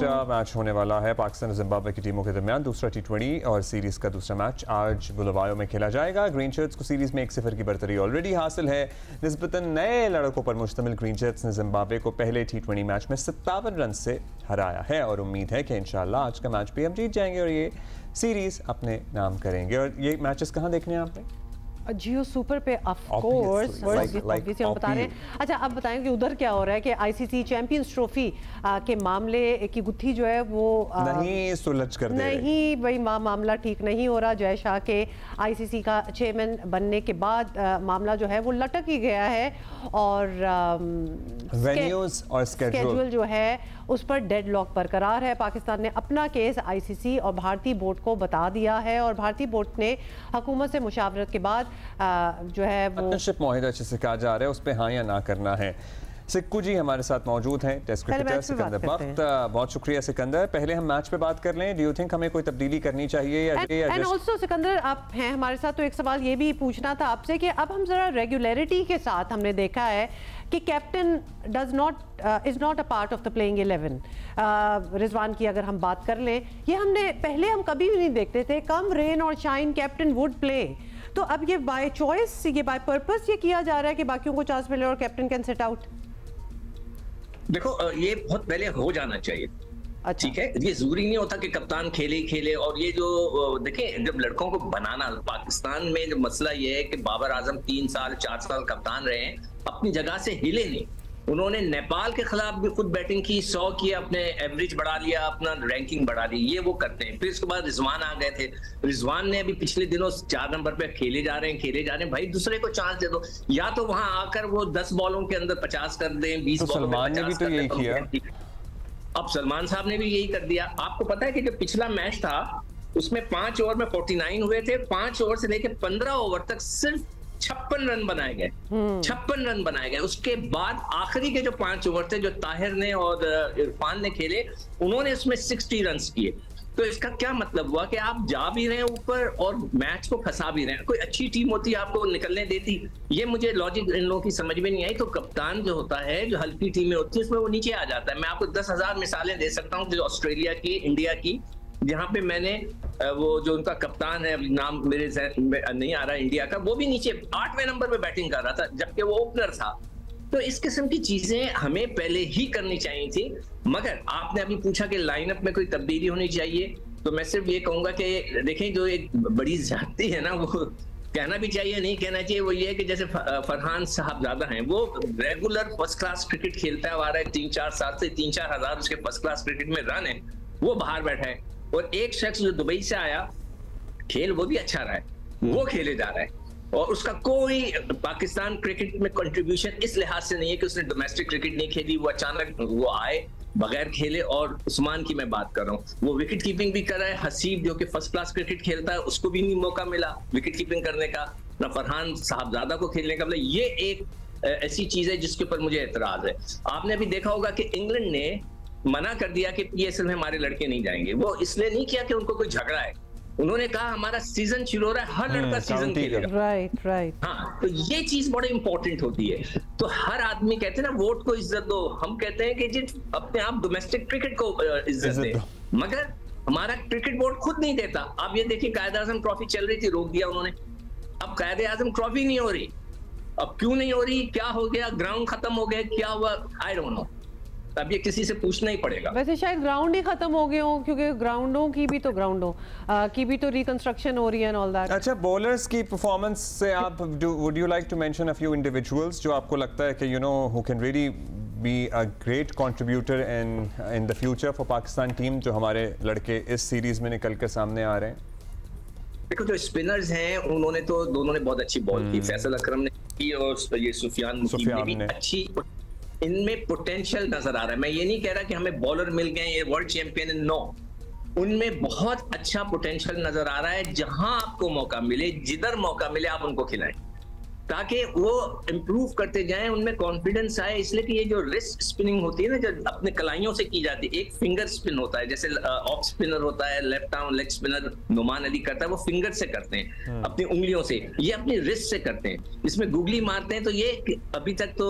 Match होने वाला है पाकिस्तान और जिम्बाब्वे की टीमों के दरमियान। दूसरा T20 और सीरीज़ का दूसरा मैच आज बुलवायो में खेला जाएगा। ग्रीन शर्ट्स को सीरीज़ में 1-0 की बरतरी ऑलरेडी हासिल है। निस्बतन नए लड़कों पर मुश्तमिल ग्रीन शर्ट्स ने जिम्बाब्वे को पहले T20 मैच में 57 रन से हराया है और उम्मीद है कि इंशाल्लाह आज का मैच भी हम जीत जाएंगे और ये सीरीज़ अपने नाम करेंगे। और ये मैचेस कहाँ देखने हैं आपने? जियो सुपर पे ऑफ कोर्स हम बता रहे हैं। अच्छा, अब बताएं कि उधर क्या हो रहा है कि आईसीसी चैंपियंस ट्रॉफी के मामले की गुत्थी जो है वो नहीं सुलझ कर दे नहीं भाई, मामला ठीक नहीं हो रहा। जय शाह के आईसीसी का चेयरमैन बनने के बाद मामला जो है वो लटक ही गया है और वेन्यूज और स्केड्यूल जो है उस पर डेडलॉक बरकरार है। पाकिस्तान ने अपना केस आईसीसी और भारतीय बोर्ड को बता दिया है और भारतीय बोर्ड ने हुकूमत से मुशावरत के बाद जो है वो पार्टनरशिप मुआहिदा जिसे कहा जा रहा है उस पर हाँ या ना करना है। सिक्कू जी हमारे साथ मौजूद हैं, टेस्ट क्रिकेटर सिकंदर बख्त। बहुत शुक्रिया सिकंदर। पहले हम मैच पे बात कर लें। डू यू थिंक हमें कोई तब्दीली करनी चाहिए या एंड ऑल्सो सिकंदर आप हैं हमारे साथ, तो एक सवाल ये भी पूछना था आपसे कि अब हम जरा रेगुलरिटी के साथ हमने देखा है कि captain is not a part of the playing 11। Rizwan की अगर हम बात कर लें, ये हमने पहले हम कभी भी नहीं देखते थे। कम रेन और शाइन कैप्टन वुड प्ले, तो अब ये बाय चॉइस, ये बाय पर्पस ये किया जा रहा है कि बाकियों को चांस मिले और कैप्टन कैन सेट आउट। देखो ये बहुत पहले हो जाना चाहिए। अच्छा। ठीक है, ये जरूरी नहीं होता कि कप्तान खेले और ये जो देखें जब लड़कों को बनाना, पाकिस्तान में जो मसला ये है कि बाबर आजम 3 साल 4 साल कप्तान रहे हैं, अपनी जगह से हिले नहीं। उन्होंने नेपाल के खिलाफ भी खुद बैटिंग की, 100 किया, अपने एवरेज बढ़ा लिया, अपना रैंकिंग बढ़ा ली। ये वो करते हैं। फिर उसके बाद रिजवान आ गए थे। रिजवान ने अभी पिछले दिनों 4 नंबर पे खेले जा रहे हैं। भाई दूसरे को चांस दे दो, या तो वहां आकर वो 10 बॉलों के अंदर 50 कर दें, 20 बॉलों में 50 कर दें। अब सलमान साहब ने भी यही कर दिया। आपको पता है कि जो पिछला मैच था उसमें 5 ओवर में 49 हुए थे। 5 ओवर से लेकर 15 ओवर तक सिर्फ 56 रन बनाए गए। 56 रन बनाए गए। उसके बाद आखिरी के जो 5 ओवर थे जो ताहिर ने और इरफान ने खेले, उन्होंने उसमें 60 रन किए। तो इसका क्या मतलब हुआ कि आप जा भी रहे हैं ऊपर और मैच को फंसा भी रहे हैं। कोई अच्छी टीम होती आपको निकलने देती? ये मुझे लॉजिक इन लोगों की समझ में नहीं आई। तो कप्तान जो होता है, जो हल्की टीमें होती है, उसमें वो नीचे आ जाता है। मैं आपको 10,000 मिसालें दे सकता हूँ, जो ऑस्ट्रेलिया की, इंडिया की, जहां पे मैंने वो जो उनका कप्तान है, नाम मेरे नहीं आ रहा इंडिया का, वो भी नीचे 8वें नंबर पे बैटिंग कर रहा था जबकि वो ओपनर था। तो इस किस्म की चीजें हमें पहले ही करनी चाहिए थी। मगर आपने अभी पूछा कि लाइनअप में कोई तब्दीली होनी चाहिए, तो मैं सिर्फ ये कहूंगा कि देखें जो एक बड़ी ज्यादती है ना, वो कहना भी चाहिए नहीं कहना चाहिए, वो ये है कि जैसे फरहान साहबजादा हैं, वो रेगुलर फर्स्ट क्लास क्रिकेट खेलता आ रहा है 3-4 साल से, 3-4 हजार उसके फर्स्ट क्लास क्रिकेट में रन है, वो बाहर बैठा है। और एक शख्स जो दुबई से आया, खेल वो भी अच्छा रहा है, वो खेले जा रहा है और उसका कोई पाकिस्तान क्रिकेट में कंट्रीब्यूशन इस लिहाज से नहीं है कि उसने डोमेस्टिक क्रिकेट नहीं खेली, वो अचानक वो आए बगैर खेले। और उस्मान की मैं बात कर रहा हूँ, वो विकेट कीपिंग भी कर रहा है। हसीब जो कि फर्स्ट क्लास क्रिकेट खेलता है, उसको भी नहीं मौका मिला विकेट कीपिंग करने का, ना फरहान साहबजादा को खेलने का। मतलब ये एक ऐसी चीज है जिसके ऊपर मुझे एतराज है। आपने अभी देखा होगा कि इंग्लैंड ने मना कर दिया कि PSL में हमारे लड़के नहीं जाएंगे। वो इसलिए नहीं किया कि उनको कोई झगड़ा है, उन्होंने कहा हमारा सीजन शुरू हो रहा है, हर लड़का सीजन खेलेगा। राइट। हाँ, तो ये चीज बड़ी इंपॉर्टेंट होती है। तो हर आदमी कहते हैं ना वोट को इज्जत दो, हम कहते हैं कि जी अपने आप डोमेस्टिक क्रिकेट को इज्जत दे, मगर हमारा क्रिकेट बोर्ड खुद नहीं देता। आप ये देखिए कायद-ए-आज़म ट्रॉफी चल रही थी, रोक दिया उन्होंने। अब कायद-ए-आज़म ट्रॉफी नहीं हो रही। अब क्यों नहीं हो रही, क्या हो गया, ग्राउंड खत्म हो गया, क्या हुआ, आई डोंट नो। अब ये किसी से पूछना ही पड़ेगा। वैसे शायद ग्राउंड ही खत्म हो गए हों, क्योंकि ग्राउंडों की भी तो रिकंस्ट्रक्शन हो रही है एंड ऑल दैट। अच्छा, बॉलर्स की परफॉर्मेंस से आप would you like to mention a few individuals जो आपको लगता है कि you know who can really be a great contributor in the future for Pakistan team, जो हमारे लड़के इस सीरीज में निकल कर सामने आ रहे हैं? देखो जो स्पिनर्स हैं उन्होंने तो दोनों ने बहुत अच्छी बॉल की, फैसल अकरम ने की और ये सुफियान ने भी अच्छी, इनमें पोटेंशियल नजर आ रहा है। मैं ये नहीं कह रहा कि हमें बॉलर मिल गए ये वर्ल्ड चैंपियन, नो, उनमें बहुत अच्छा पोटेंशियल नजर आ रहा है। जहां आपको मौका मिले, जिधर मौका मिले, आप उनको खिलाएं ताकि वो इम्प्रूव करते जाएं, उनमें कॉन्फिडेंस आए। इसलिए कि ये जो रिस्ट स्पिनिंग होती है ना, जो अपने कलाइयों से की जाती है, एक फिंगर स्पिन होता है, जैसे ऑफ स्पिनर होता है, left arm leg spinner Numan Ali करता है, वो फिंगर से करते हैं, अपनी उंगलियों से। ये अपनी रिस्ट से करते हैं, इसमें गुगली मारते हैं। तो ये अभी तक तो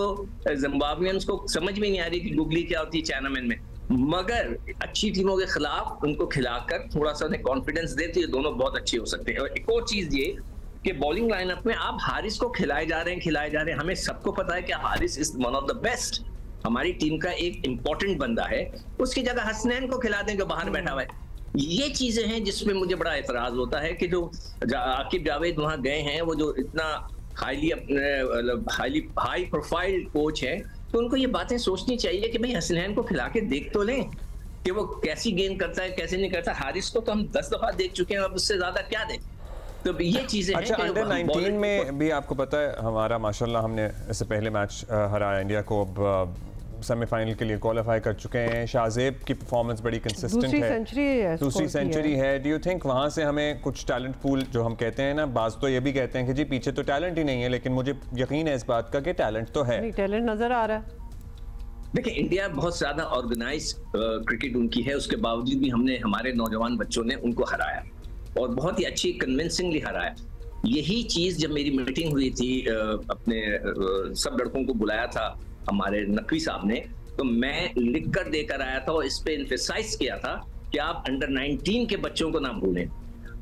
जिम्बाब्वियंस को समझ में नहीं आ रही कि गुगली क्या होती है चाइनामैन में। मगर अच्छी टीमों के खिलाफ उनको खिलाकर थोड़ा सा उन्हें कॉन्फिडेंस दे तो ये दोनों बहुत अच्छे हो सकते हैं। और एक और चीज ये कि बॉलिंग लाइनअप में आप हारिस को खिलाए जा रहे हैं, हमें सबको पता है कि Haris is one of the best, हमारी टीम का एक इंपॉर्टेंट बंदा है, उसकी जगह हसनैन को खिला दें जो बाहर बैठा हुआ है। ये चीजें हैं जिसमें मुझे बड़ा एतराज होता है कि जो आकिब जावेद वहां गए हैं, वो जो इतना हाई प्रोफाइल कोच है, तो उनको ये बातें सोचनी चाहिए कि भाई हसनैन को खिला के देख तो लें कि वो कैसी गेंद करता है कैसे नहीं करता। हारिस को तो हम 10 दफा देख चुके हैं, अब उससे ज्यादा क्या दें। तो ये चीजें अच्छा, हैं अंडर 19 में भी आपको पता है हमारा माशाल्लाह हमने इससे पहले मैच हराया इंडिया को, अब सेमीफाइनल के लिए क्वालिफाई कर चुके हैं। शाहजेब की परफॉर्मेंस बड़ी कंसिस्टेंट है, दूसरी सेंचुरी है। डू यू थिंक वहां से हमें कुछ टैलेंट पूल, जो हम कहते हैं ना, बाज तो ये भी कहते हैं कि जी पीछे तो टैलेंट ही नहीं है, लेकिन मुझे यकीन है इस बात का कि टैलेंट तो है। टैलेंट नजर आ रहा है। देखिए, इंडिया बहुत ज्यादा ऑर्गेनाइज क्रिकेट उनकी है, उसके बावजूद भी हमने हमारे नौजवान बच्चों ने उनको हराया और बहुत ही अच्छी कन्विंसिंगली हराया। यही चीज जब मेरी मीटिंग हुई थी, अपने सब लड़कों को बुलाया था हमारे नकवी साहब ने, तो मैं लिख कर देकर आया था और इस पे एम्फेसाइज किया था कि आप अंडर 19 के बच्चों को ना भूलें।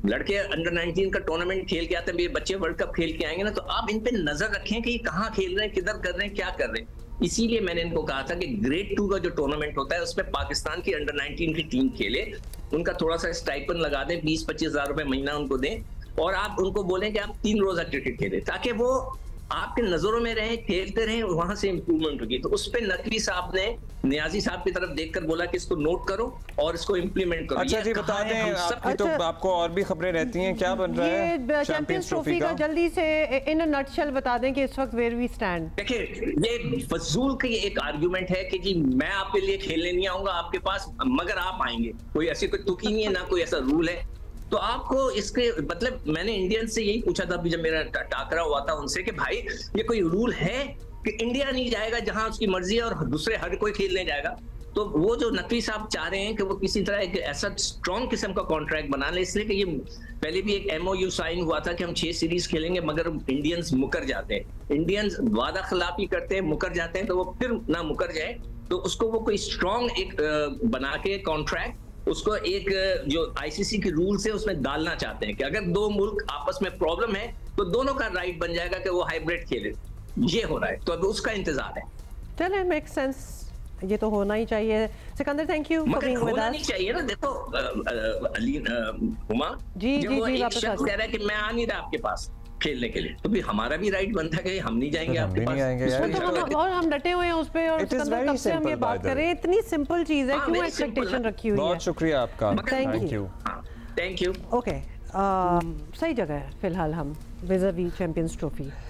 लड़के अंडर 19 का टूर्नामेंट खेल के आते हैं, ये बच्चे वर्ल्ड कप खेल के आएंगे ना, तो आप इन पे नजर रखें कि ये कहाँ खेल रहे हैं, किधर कर रहे हैं, क्या कर रहे हैं। इसीलिए मैंने इनको कहा था कि ग्रेड 2 का जो टूर्नामेंट होता है उसमें पाकिस्तान की अंडर 19 की टीम खेले, उनका थोड़ा सा स्टाइपेंड लगा दें, 20-25 हज़ार रुपए महीना उनको दें, और आप उनको बोलें कि आप 3 रोजा क्रिकेट खेलें, ताकि वो आपके नजरों में रहे, खेलते रहे, वहां से इंप्रूवमेंट होगी। तो उस पे नकवी साहब ने नियाजी साहब की तरफ देखकर बोला कि इसको नोट करो और इसको इम्प्लीमेंट करो। अच्छा जी, बता दें आपकी तो आपको और भी खबरें रहती हैं, क्या बन रहा है चैंपियंस ट्रॉफी का? जल्दी से इन अ नटशेल बता दें कि इस वक्त वेयर वी स्टैंड। देखिए, ये फजूल का ये एक आर्गुमेंट है कि जी मैं आपके लिए खेलने नहीं आऊंगा आपके पास, मगर आप आएंगे। कोई ऐसी कोई तुकी नहीं है, ना कोई ऐसा रूल है। तो आपको इसके मतलब, मैंने इंडियन से यही पूछा था अभी जब मेरा टाकरा हुआ था उनसे कि भाई ये कोई रूल है कि इंडिया नहीं जाएगा जहां उसकी मर्जी है और दूसरे हर कोई खेलने जाएगा? तो वो जो नकवी साहब चाह रहे हैं कि वो किसी तरह एक ऐसा स्ट्रॉन्ग किस्म का कॉन्ट्रैक्ट बना ले, इसलिए कि ये पहले भी एक MOU साइन हुआ था कि हम 6 सीरीज खेलेंगे, मगर इंडियंस मुकर जाते हैं, इंडियंस वादा खिलाफी करते हैं, मुकर जाते हैं, तो वो फिर ना मुकर जाए तो उसको वो कोई स्ट्रॉन्ग एक बना के कॉन्ट्रैक्ट, उसको एक जो ICC के रूल्स है उसमें डालना चाहते हैं कि अगर 2 मुल्क आपस में प्रॉब्लम है तो दोनों का राइट बन जाएगा कि वो हाइब्रिड खेले। ये हो रहा है, तो अब उसका इंतजार है। चलिए, मेक सेंस, ये तो होना ही चाहिए। Sikandar, thank you for being with us. होना नहीं चाहिए ना, देखो अली हुमा जी वो एक शख्स कह रहा है कि मैं आ नहीं रहा आपके पास और भी हमारा भी राइट बनता है कि हम नहीं जाएंगे आपके पास, और हम डटे हुए हैं उस पे। और कब से हम ये बात कर रहे हैं, इतनी सिंपल चीज है, क्यों एक्सपेक्टेशन रखी हुई है? बहुत शुक्रिया आपका, थैंक यू। ओके, सही जगह है फिलहाल हम विज़-अ-वी चैंपियंस ट्रॉफी।